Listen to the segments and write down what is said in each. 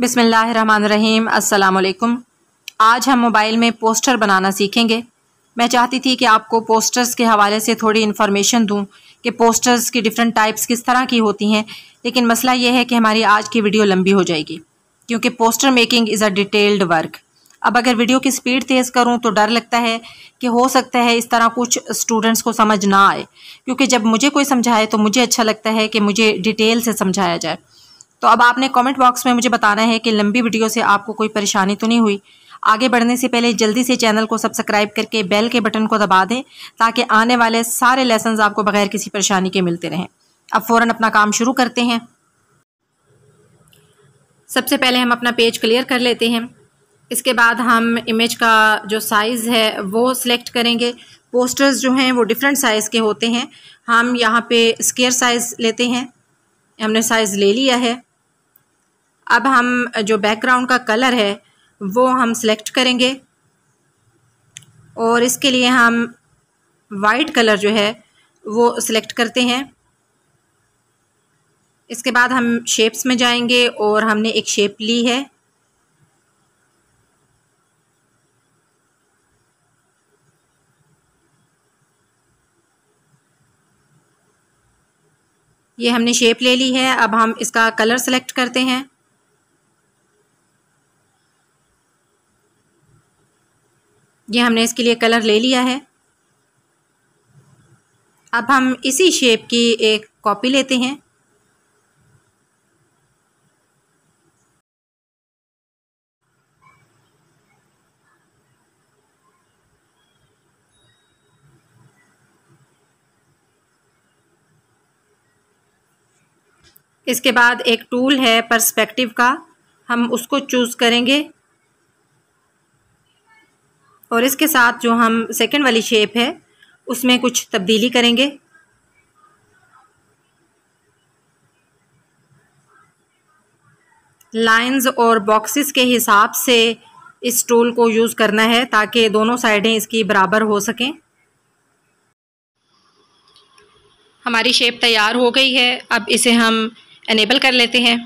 बिस्मिल्लाहिर्रहमानिर्रहीम। अस्सलाम वालेकुम। आज हम मोबाइल में पोस्टर बनाना सीखेंगे। मैं चाहती थी कि आपको पोस्टर्स के हवाले से थोड़ी इन्फॉर्मेशन दूं कि पोस्टर्स की डिफरेंट टाइप्स किस तरह की होती हैं, लेकिन मसला ये है कि हमारी आज की वीडियो लंबी हो जाएगी क्योंकि poster making is a detailed work. अब अगर वीडियो की स्पीड तेज़ करूं तो डर लगता है कि हो सकता है इस तरह कुछ स्टूडेंट्स को समझ ना आए, क्योंकि जब मुझे कोई समझाए तो मुझे अच्छा लगता है कि मुझे डिटेल से समझाया जाए। तो अब आपने कमेंट बॉक्स में मुझे बताना है कि लंबी वीडियो से आपको कोई परेशानी तो नहीं हुई। आगे बढ़ने से पहले जल्दी से चैनल को सब्सक्राइब करके बेल के बटन को दबा दें ताकि आने वाले सारे लेसन्स आपको बगैर किसी परेशानी के मिलते रहें। अब फ़ौरन अपना काम शुरू करते हैं। सबसे पहले हम अपना पेज क्लियर कर लेते हैं। इसके बाद हम इमेज का जो साइज़ है वो सिलेक्ट करेंगे। पोस्टर्स जो हैं वो डिफरेंट साइज़ के होते हैं। हम यहाँ पे स्क्वायर साइज़ लेते हैं, हमने साइज़ ले लिया है। अब हम जो बैकग्राउंड का कलर है वो हम सिलेक्ट करेंगे और इसके लिए हम वाइट कलर जो है वो सिलेक्ट करते हैं। इसके बाद हम शेप्स में जाएंगे और हमने एक शेप ली है। ये हमने शेप ले ली है। अब हम इसका कलर सेलेक्ट करते हैं। ये हमने इसके लिए कलर ले लिया है। अब हम इसी शेप की एक कॉपी लेते हैं। इसके बाद एक टूल है पर्सपेक्टिव का, हम उसको चूज़ करेंगे और इसके साथ जो हम सेकंड वाली शेप है उसमें कुछ तब्दीली करेंगे। लाइंस और बॉक्सेस के हिसाब से इस टूल को यूज़ करना है ताकि दोनों साइडें इसकी बराबर हो सकें। हमारी शेप तैयार हो गई है। अब इसे हम एनेबल कर लेते हैं।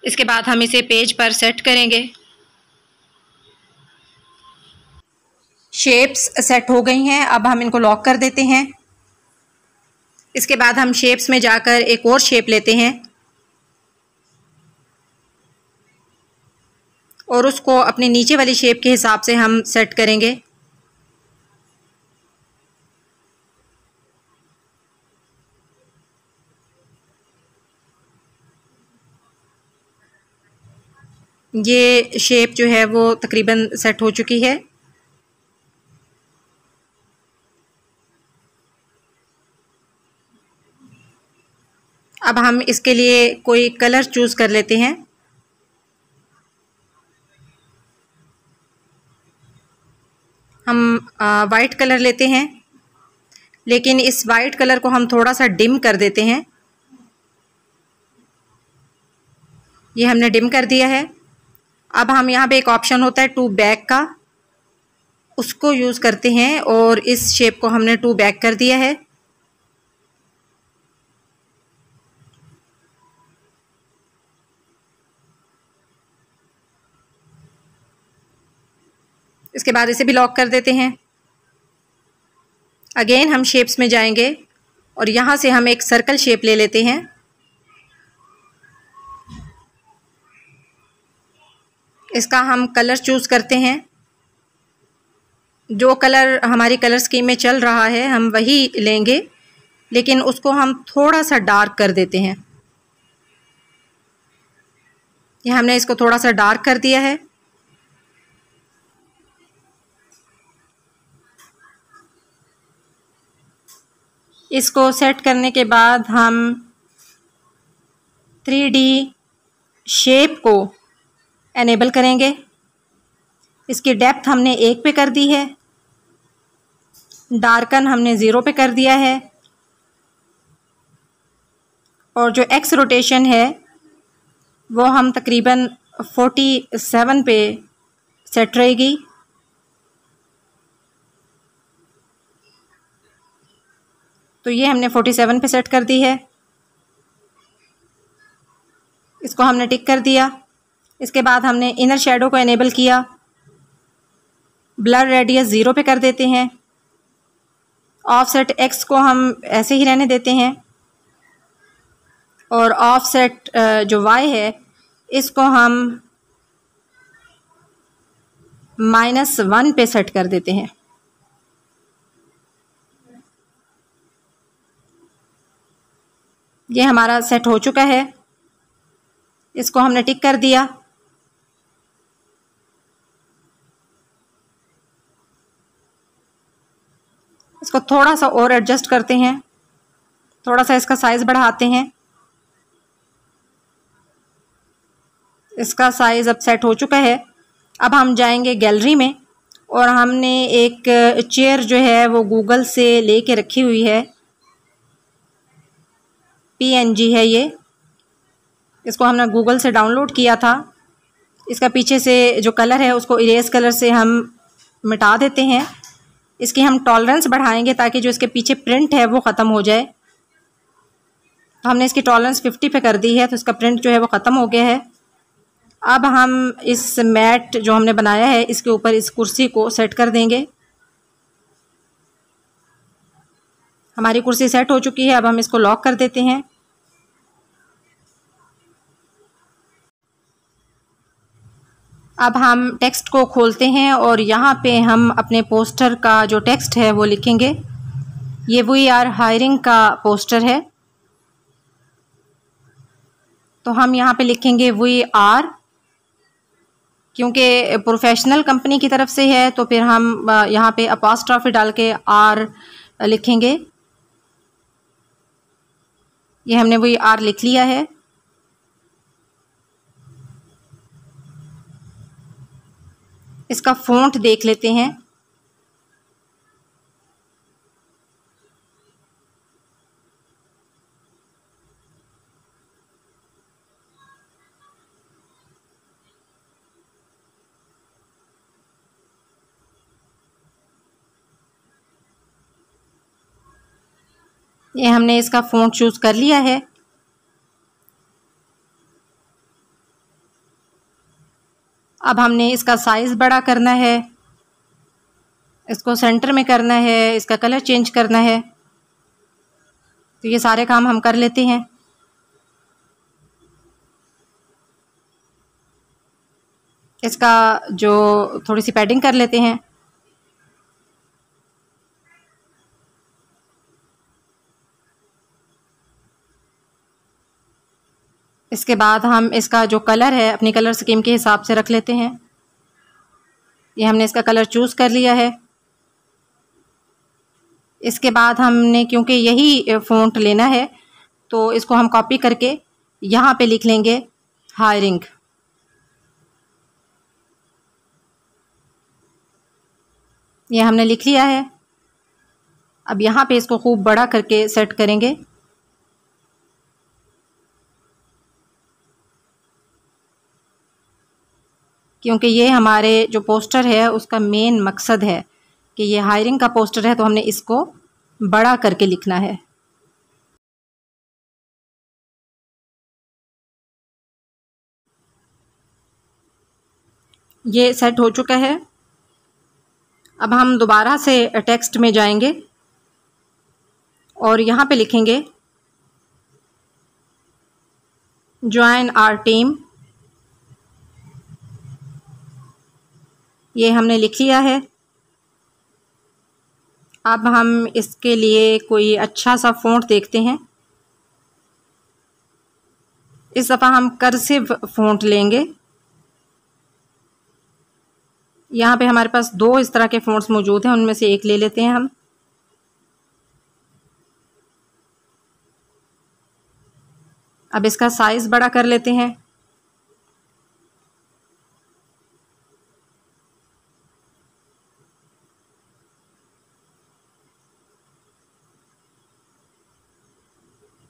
इसके बाद हम इसे पेज पर सेट करेंगे। शेप्स सेट हो गई हैं। अब हम इनको लॉक कर देते हैं। इसके बाद हम शेप्स में जाकर एक और शेप लेते हैं और उसको अपने नीचे वाली शेप के हिसाब से हम सेट करेंगे। ये शेप जो है वो तकरीबन सेट हो चुकी है। अब हम इसके लिए कोई कलर चूज़ कर लेते हैं। हम वाइट कलर लेते हैं, लेकिन इस वाइट कलर को हम थोड़ा सा डिम कर देते हैं। ये हमने डिम कर दिया है। अब हम यहाँ पे एक ऑप्शन होता है टू बैक का, उसको यूज़ करते हैं और इस शेप को हमने टू बैक कर दिया है। इसके बाद इसे भी लॉक कर देते हैं। अगेन हम शेप्स में जाएंगे और यहाँ से हम एक सर्कल शेप ले लेते हैं। इसका हम कलर चूज़ करते हैं। जो कलर हमारी कलर स्कीम में चल रहा है हम वही लेंगे, लेकिन उसको हम थोड़ा सा डार्क कर देते हैं। ये हमने इसको थोड़ा सा डार्क कर दिया है। इसको सेट करने के बाद हम 3D शेप को एनेबल करेंगे। इसकी डेप्थ हमने 1 पे कर दी है, डार्कन हमने 0 पे कर दिया है और जो एक्स रोटेशन है वो हम तकरीबन 47 पे सेट रहेगी। तो ये हमने 47 पे सेट कर दी है। इसको इसको हमने टिक कर दिया। इसके बाद हमने इनर शेडो को इनेबल किया। ब्लर रेडियस 0 पे कर देते हैं। ऑफसेट एक्स को हम ऐसे ही रहने देते हैं और ऑफसेट जो वाई है इसको हम -1 पे सेट कर देते हैं। ये हमारा सेट हो चुका है। इसको हमने टिक कर दिया। इसको थोड़ा सा और एडजस्ट करते हैं, थोड़ा सा इसका साइज बढ़ाते हैं। इसका साइज अब सेट हो चुका है। अब हम जाएंगे गैलरी में और हमने एक चेयर जो है वो गूगल से लेके रखी हुई है, PNG है ये। इसको हमने गूगल से डाउनलोड किया था। इसका पीछे से जो कलर है उसको इरेज कलर से हम मिटा देते हैं। इसकी हम टॉलरेंस बढ़ाएंगे ताकि जो इसके पीछे प्रिंट है वो ख़त्म हो जाए। तो हमने इसकी टॉलरेंस 50 पे कर दी है, तो इसका प्रिंट जो है वो ख़त्म हो गया है। अब हम इस मैट जो हमने बनाया है इसके ऊपर इस कुर्सी को सेट कर देंगे। हमारी कुर्सी सेट हो चुकी है। अब हम इसको लॉक कर देते हैं। अब हम टेक्स्ट को खोलते हैं और यहाँ पे हम अपने पोस्टर का जो टेक्स्ट है वो लिखेंगे। ये वी आर हायरिंग का पोस्टर है, तो हम यहाँ पे लिखेंगे वी आर। क्योंकि प्रोफेशनल कंपनी की तरफ से है तो फिर हम यहाँ पे अपॉस्ट्रॉफी डाल के आर लिखेंगे। ये हमने वी आर लिख लिया है। इसका फ़ॉन्ट देख लेते हैं। ये हमने इसका फ़ॉन्ट चूज़ कर लिया है। अब हमने इसका साइज़ बड़ा करना है, इसको सेंटर में करना है, इसका कलर चेंज करना है। तो ये सारे काम हम कर लेते हैं। इसका जो थोड़ी सी पैडिंग कर लेते हैं। इसके बाद हम इसका जो कलर है अपनी कलर स्कीम के हिसाब से रख लेते हैं। ये हमने इसका कलर चूज़ कर लिया है। इसके बाद हमने क्योंकि यही फ़ॉन्ट लेना है तो इसको हम कॉपी करके यहाँ पे लिख लेंगे हायरिंग। ये हमने लिख लिया है। अब यहाँ पे इसको खूब बड़ा करके सेट करेंगे। क्योंकि ये हमारे जो पोस्टर है उसका मेन मकसद है कि ये हायरिंग का पोस्टर है, तो हमने इसको बड़ा करके लिखना है। ये सेट हो चुका है। अब हम दोबारा से टेक्स्ट में जाएंगे और यहाँ पे लिखेंगे ज्वाइन आवर टीम। ये हमने लिख लिया है। अब हम इसके लिए कोई अच्छा सा फ़ॉन्ट देखते हैं। इस दफ़ा हम कर्सिव फ़ॉन्ट लेंगे। यहाँ पे हमारे पास 2 इस तरह के फ़ॉन्ट्स मौजूद हैं, उनमें से एक ले लेते हैं हम। अब इसका साइज़ बड़ा कर लेते हैं।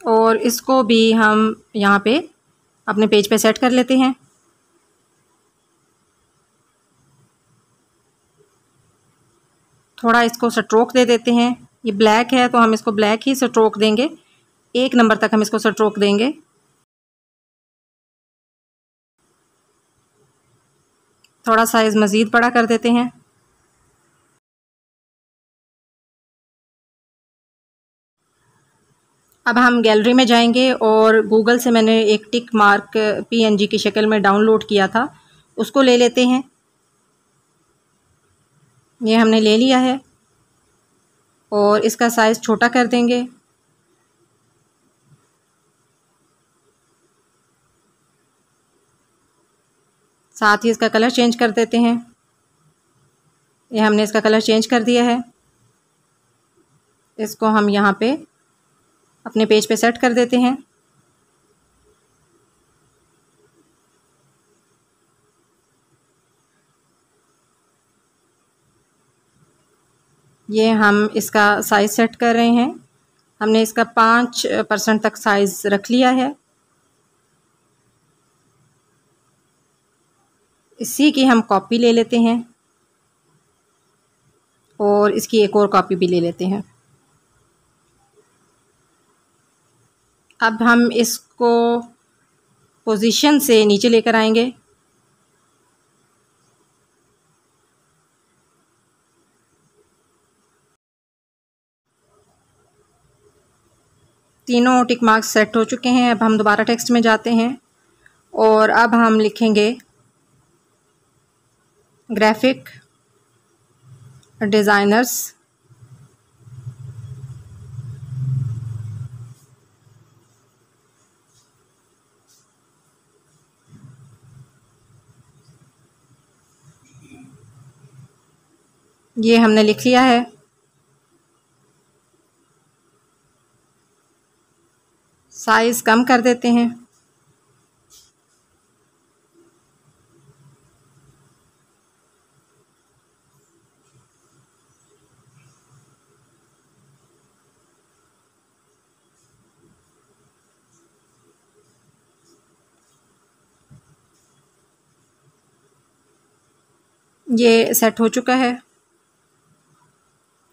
और इसको भी हम यहाँ पे अपने पेज पे सेट कर लेते हैं। थोड़ा इसको स्ट्रोक दे देते हैं। ये ब्लैक है तो हम इसको ब्लैक ही स्ट्रोक देंगे। 1 नंबर तक हम इसको स्ट्रोक देंगे। थोड़ा साइज़ मज़ीद बड़ा कर देते हैं। अब हम गैलरी में जाएंगे और गूगल से मैंने एक टिक मार्क PNG की शक्ल में डाउनलोड किया था, उसको ले लेते हैं। ये हमने ले लिया है और इसका साइज़ छोटा कर देंगे। साथ ही इसका कलर चेंज कर देते हैं। ये हमने इसका कलर चेंज कर दिया है। इसको हम यहाँ पे अपने पेज पे सेट कर देते हैं। ये हम इसका साइज़ सेट कर रहे हैं। हमने इसका 5% तक साइज़ रख लिया है। इसी की हम कॉपी ले लेते हैं और इसकी एक और कॉपी भी ले लेते हैं। अब हम इसको पोजीशन से नीचे लेकर आएंगे। तीनों टिक मार्क्स सेट हो चुके हैं। अब हम दोबारा टेक्स्ट में जाते हैं और अब हम लिखेंगे ग्राफिक डिज़ाइनर्स ये हमने लिख लिया है। साइज़ कम कर देते हैं। ये सेट हो चुका है।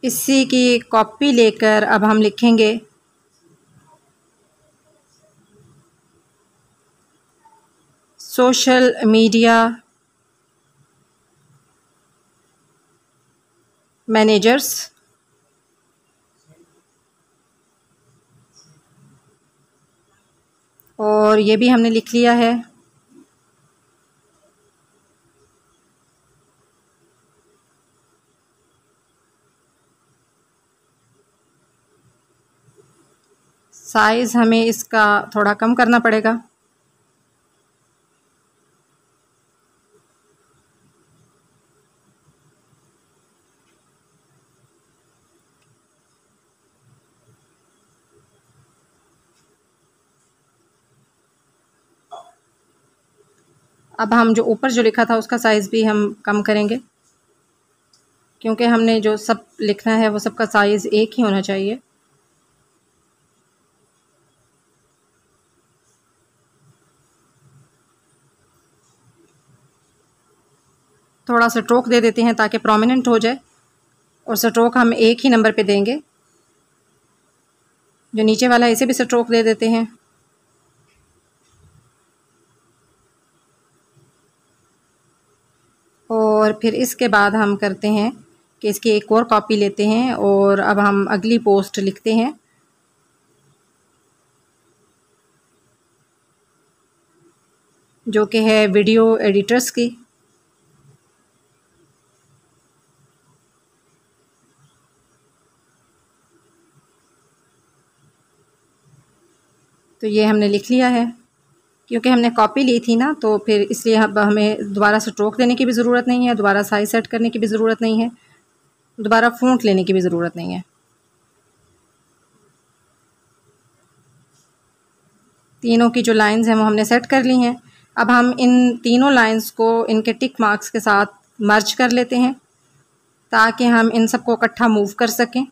इसी की कॉपी लेकर अब हम लिखेंगे सोशल मीडिया मैनेजर्स और ये भी हमने लिख लिया है। साइज़ हमें इसका थोड़ा कम करना पड़ेगा। अब हम जो ऊपर जो लिखा था उसका साइज़ भी हम कम करेंगे, क्योंकि हमने जो सब लिखना है वो सबका साइज़ एक ही होना चाहिए। थोड़ा स्ट्रोक दे देते हैं ताकि प्रोमिनेंट हो जाए, और स्ट्रोक हम एक ही नंबर पे देंगे। जो नीचे वाला है इसे भी स्ट्रोक दे देते हैं। और फिर इसके बाद हम करते हैं कि इसकी एक और कॉपी लेते हैं और अब हम अगली पोस्ट लिखते हैं। जो कि है वीडियो एडिटर्स की। तो ये हमने लिख लिया है। क्योंकि हमने कॉपी ली थी ना, तो फिर इसलिए अब हमें दोबारा स्ट्रोक देने की भी ज़रूरत नहीं है, दोबारा साइज सेट करने की भी ज़रूरत नहीं है, दोबारा फ़ॉन्ट लेने की भी ज़रूरत नहीं है। तीनों की जो लाइंस हैं वो हमने सेट कर ली हैं। अब हम इन तीनों लाइंस को इनके टिक मार्क्स के साथ मर्ज कर लेते हैं ताकि हम इन सबको इकट्ठा मूव कर सकें।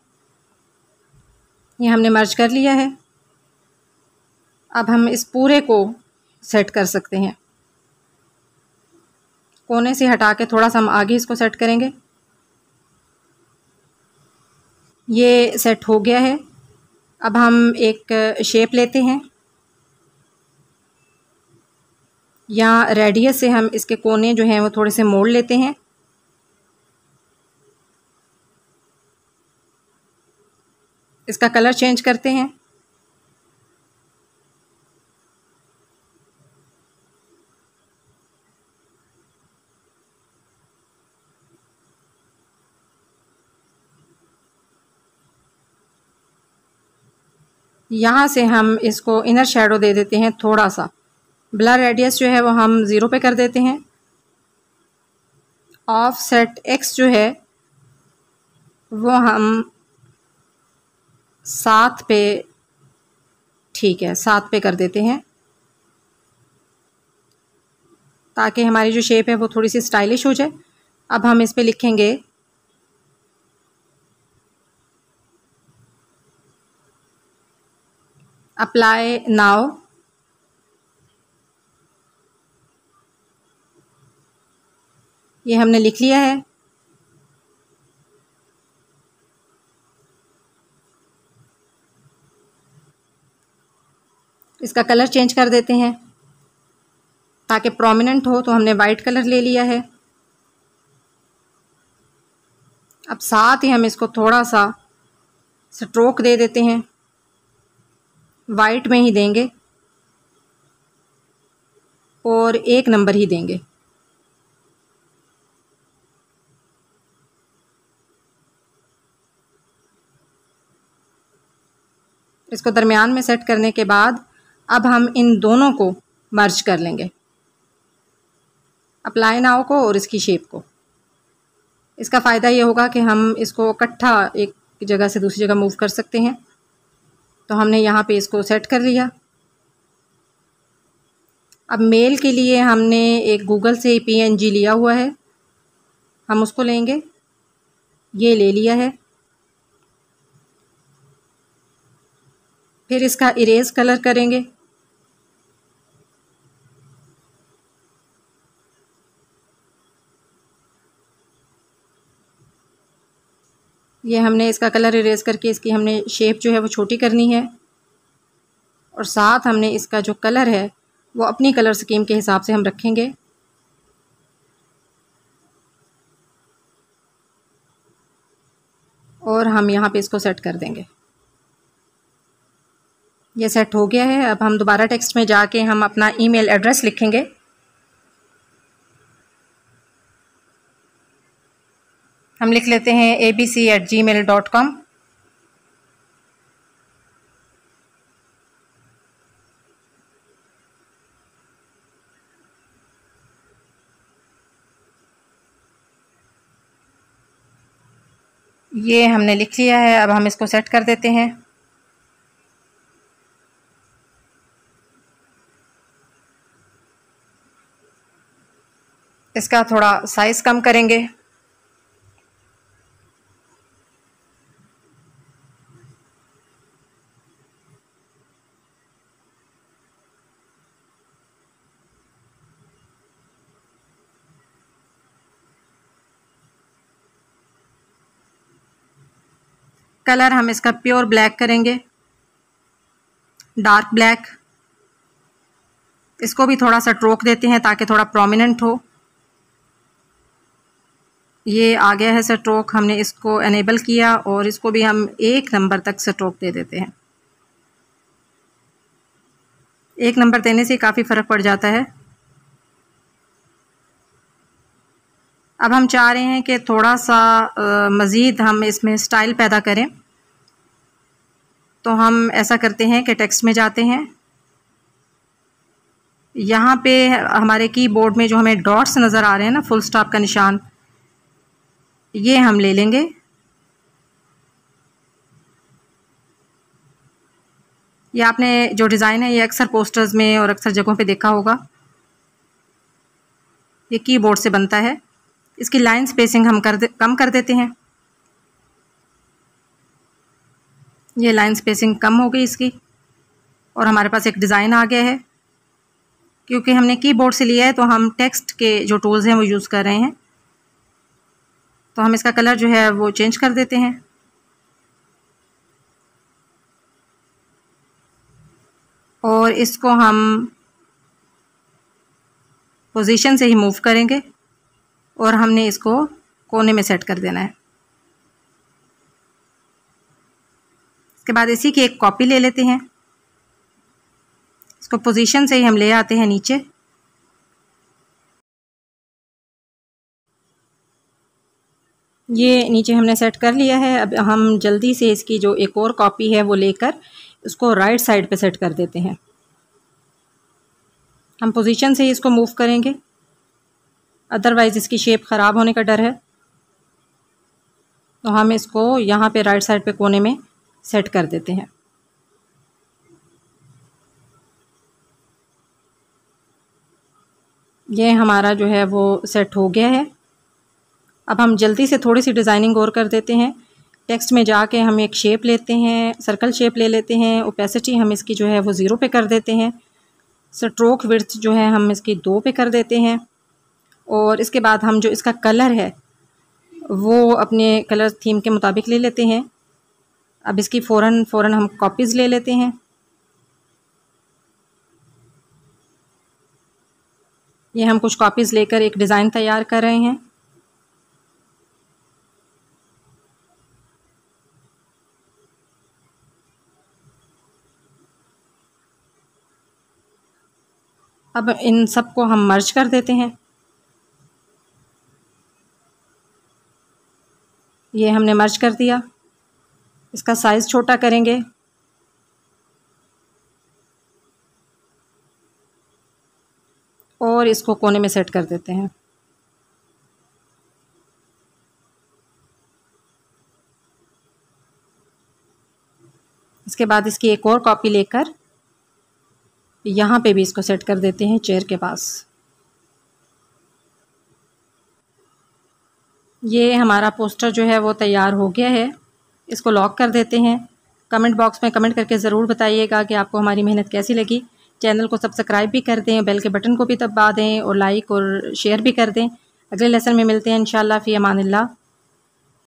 ये हमने मर्ज कर लिया है। अब हम इस पूरे को सेट कर सकते हैं। कोने से हटा के थोड़ा सा हम आगे इसको सेट करेंगे। ये सेट हो गया है। अब हम एक शेप लेते हैं। या रेडियस से हम इसके कोने जो हैं वो थोड़े से मोड़ लेते हैं। इसका कलर चेंज करते हैं। यहाँ से हम इसको इनर शेडो दे देते हैं थोड़ा सा। ब्लर रेडियस जो है वो हम 0 पे कर देते हैं। ऑफसेट एक्स जो है वो हम 7 पे, ठीक है 7 पे कर देते हैं, ताकि हमारी जो शेप है वो थोड़ी सी स्टाइलिश हो जाए। अब हम इस पे लिखेंगे अप्लाई नाउ। ये हमने लिख लिया है। इसका कलर चेंज कर देते हैं ताकि प्रोमिनेंट हो, तो हमने वाइट कलर ले लिया है। अब साथ ही हम इसको थोड़ा सा स्ट्रोक दे देते हैं, वाइट में ही देंगे और 1 नंबर ही देंगे। इसको दरमियान में सेट करने के बाद अब हम इन दोनों को मर्ज कर लेंगे, अप्लाई नाउ को और इसकी शेप को। इसका फ़ायदा ये होगा कि हम इसको इकट्ठा एक जगह से दूसरी जगह मूव कर सकते हैं। तो हमने यहाँ पे इसको सेट कर लिया। अब मेल के लिए हमने एक गूगल से PNG लिया हुआ है, हम उसको लेंगे। ये ले लिया है। फिर इसका इरेज कलर करेंगे। ये हमने इसका कलर इरेज करके इसकी हमने शेप जो है वो छोटी करनी है, और साथ हमने इसका जो कलर है वो अपनी कलर स्कीम के हिसाब से हम रखेंगे। और हम यहाँ पे इसको सेट कर देंगे। ये सेट हो गया है। अब हम दोबारा टेक्स्ट में जाके हम अपना ईमेल एड्रेस लिखेंगे। हम लिख लेते हैं abc@gmail.com। ये हमने लिख लिया है। अब हम इसको सेट कर देते हैं। इसका थोड़ा साइज कम करेंगे। कलर हम इसका प्योर ब्लैक करेंगे, डार्क ब्लैक। इसको भी थोड़ा सा स्ट्रोक देते हैं ताकि थोड़ा प्रोमिनेंट हो। ये आ गया है स्ट्रोक, हमने इसको एनेबल किया और इसको भी हम 1 नंबर तक स्ट्रोक दे देते हैं। 1 नंबर देने से काफ़ी फ़र्क पड़ जाता है। अब हम चाह रहे हैं कि थोड़ा सा मज़ीद हम इसमें स्टाइल पैदा करें, तो हम ऐसा करते हैं कि टेक्स्ट में जाते हैं। यहाँ पे हमारे कीबोर्ड में जो हमें डॉट्स नज़र आ रहे हैं ना, फुल स्टॉप का निशान, ये हम ले लेंगे। ये आपने जो डिज़ाइन है ये अक्सर पोस्टर्स में और अक्सर जगहों पे देखा होगा। ये कीबोर्ड से बनता है। इसकी लाइन स्पेसिंग हम कम कर देते हैं। ये लाइन स्पेसिंग कम हो गई इसकी, और हमारे पास एक डिज़ाइन आ गया है। क्योंकि हमने कीबोर्ड से लिया है तो हम टेक्स्ट के जो टूल्स हैं वो यूज़ कर रहे हैं। तो हम इसका कलर जो है वो चेंज कर देते हैं। और इसको हम पोजीशन से ही मूव करेंगे और हमने इसको कोने में सेट कर देना है। इसके बाद इसी की एक कॉपी ले लेते हैं, इसको पोजीशन से ही हम ले आते हैं नीचे। ये नीचे हमने सेट कर लिया है। अब हम जल्दी से इसकी जो एक और कॉपी है वो लेकर उसको राइट साइड पे सेट कर देते हैं। हम पोजीशन से ही इसको मूव करेंगे, अदरवाइज़ इसकी शेप ख़राब होने का डर है। तो हम इसको यहाँ पे राइट साइड पे कोने में सेट कर देते हैं। ये हमारा जो है वो सेट हो गया है। अब हम जल्दी से थोड़ी सी डिज़ाइनिंग और कर देते हैं। टेक्स्ट में जाके हम एक शेप लेते हैं, सर्कल शेप ले लेते हैं। ओपेसिटी हम इसकी जो है वो 0 पे कर देते हैं। स्ट्रोक विड्थ जो है हम इसकी 2 पे कर देते हैं। और इसके बाद हम जो इसका कलर है वो अपने कलर थीम के मुताबिक ले लेते हैं। अब इसकी फ़ौरन हम कॉपीज़ ले लेते हैं। ये हम कुछ कॉपीज़ लेकर एक डिज़ाइन तैयार कर रहे हैं। अब इन सब को हम मर्ज कर देते हैं। ये हमने मर्ज कर दिया। इसका साइज़ छोटा करेंगे। और इसको कोने में सेट कर देते हैं। इसके बाद इसकी एक और कॉपी लेकर यहाँ पे भी इसको सेट कर देते हैं चेयर के पास। ये हमारा पोस्टर जो है वो तैयार हो गया है। इसको लॉक कर देते हैं। कमेंट बॉक्स में कमेंट करके ज़रूर बताइएगा कि आपको हमारी मेहनत कैसी लगी। चैनल को सब्सक्राइब भी कर दें, बेल के बटन को भी दबा दें और लाइक और शेयर भी कर दें। अगले लेसन में मिलते हैं इंशाल्लाह। फ़ी अमानिल्लाह।